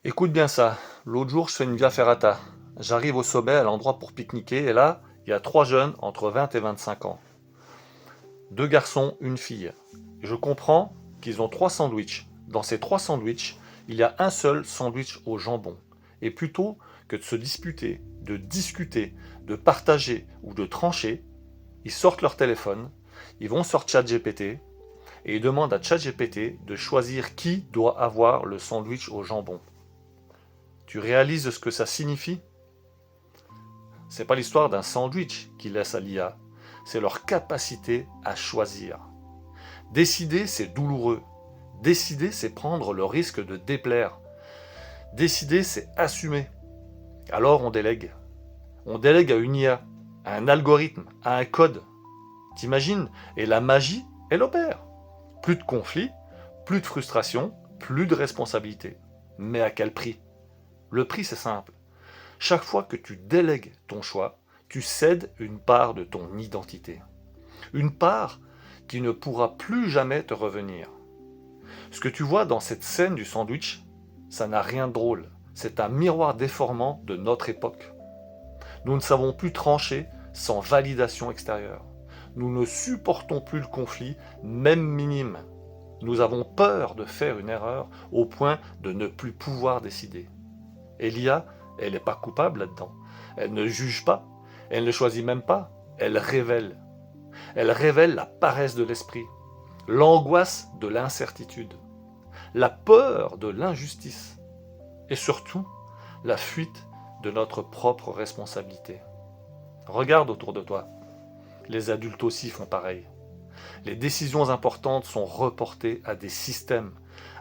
Écoute bien ça, l'autre jour je fais une via ferrata. J'arrive au sommet à l'endroit pour pique-niquer et là, il y a trois jeunes entre 20 et 25 ans. Deux garçons, une fille. Et je comprends qu'ils ont trois sandwichs. Dans ces trois sandwichs, il y a un seul sandwich au jambon. Et plutôt que de se disputer, de discuter, de partager ou de trancher, ils sortent leur téléphone, ils vont sur ChatGPT et ils demandent à ChatGPT de choisir qui doit avoir le sandwich au jambon. Tu réalises ce que ça signifie? C'est pas l'histoire d'un sandwich qui laisse à l'IA, c'est leur capacité à choisir. Décider, c'est douloureux. Décider, c'est prendre le risque de déplaire. Décider, c'est assumer. Alors on délègue. On délègue à une IA, à un algorithme, à un code. T'imagines? Et la magie, elle opère. Plus de conflits, plus de frustration, plus de responsabilité. Mais à quel prix? Le prix, c'est simple. Chaque fois que tu délègues ton choix, tu cèdes une part de ton identité. Une part qui ne pourra plus jamais te revenir. Ce que tu vois dans cette scène du sandwich, ça n'a rien de drôle. C'est un miroir déformant de notre époque. Nous ne savons plus trancher sans validation extérieure. Nous ne supportons plus le conflit, même minime. Nous avons peur de faire une erreur au point de ne plus pouvoir décider. Et l'IA, elle n'est pas coupable là-dedans. Elle ne juge pas, elle ne choisit même pas, elle révèle. Elle révèle la paresse de l'esprit, l'angoisse de l'incertitude, la peur de l'injustice et surtout la fuite de notre propre responsabilité. Regarde autour de toi, les adultes aussi font pareil. Les décisions importantes sont reportées à des systèmes,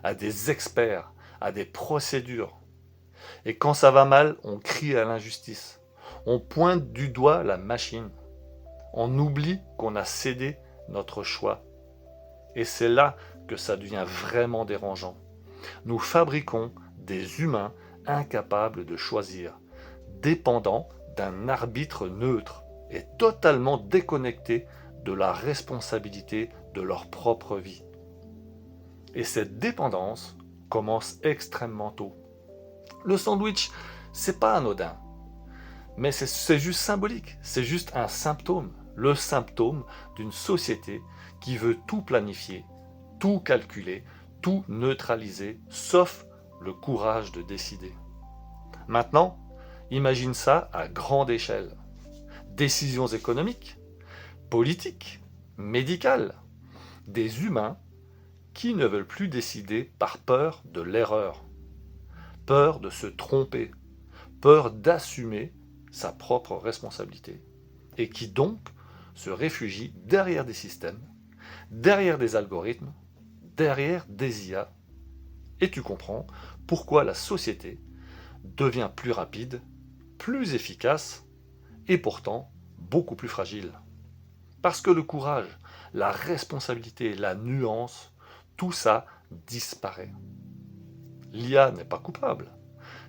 à des experts, à des procédures. Et quand ça va mal, on crie à l'injustice. On pointe du doigt la machine. On oublie qu'on a cédé notre choix. Et c'est là que ça devient vraiment dérangeant. Nous fabriquons des humains incapables de choisir, dépendants d'un arbitre neutre et totalement déconnectés de la responsabilité de leur propre vie. Et cette dépendance commence extrêmement tôt. Le sandwich, c'est pas anodin, mais c'est juste symbolique, c'est juste un symptôme, le symptôme d'une société qui veut tout planifier, tout calculer, tout neutraliser, sauf le courage de décider. Maintenant, imagine ça à grande échelle. Décisions économiques, politiques, médicales, des humains qui ne veulent plus décider par peur de l'erreur, peur de se tromper, peur d'assumer sa propre responsabilité, et qui donc se réfugient derrière des systèmes, derrière des algorithmes, derrière des IA, et tu comprends pourquoi la société devient plus rapide, plus efficace, et pourtant beaucoup plus fragile. Parce que le courage, la responsabilité, la nuance, tout ça disparaît. L'IA n'est pas coupable,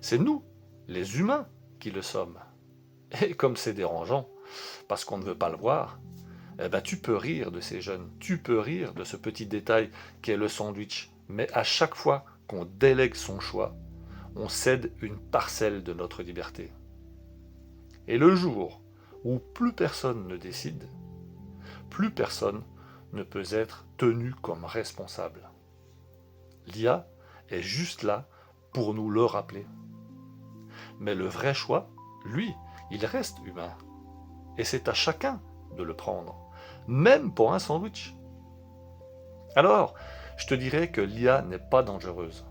c'est nous, les humains, qui le sommes. Et comme c'est dérangeant, parce qu'on ne veut pas le voir, eh ben tu peux rire de ces jeunes, tu peux rire de ce petit détail qu'est le sandwich. Mais à chaque fois qu'on délègue son choix, on cède une parcelle de notre liberté. Et le jour où plus personne ne décide, plus personne ne peut être tenu comme responsable. L'IA est juste là pour nous le rappeler. Mais le vrai choix, lui, il reste humain. Et c'est à chacun de le prendre, même pour un sandwich. Alors, je te dirais que l'IA n'est pas dangereuse.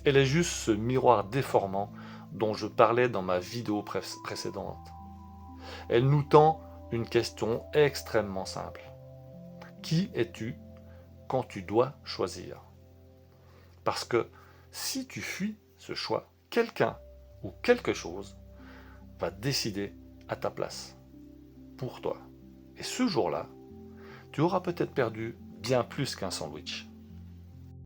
Elle est juste ce miroir déformant dont je parlais dans ma vidéo précédente. Elle nous tend une question extrêmement simple. Qui es-tu quand tu dois choisir? Parce que si tu fuis ce choix, quelqu'un ou quelque chose va décider à ta place, pour toi. Et ce jour-là, tu auras peut-être perdu bien plus qu'un sandwich.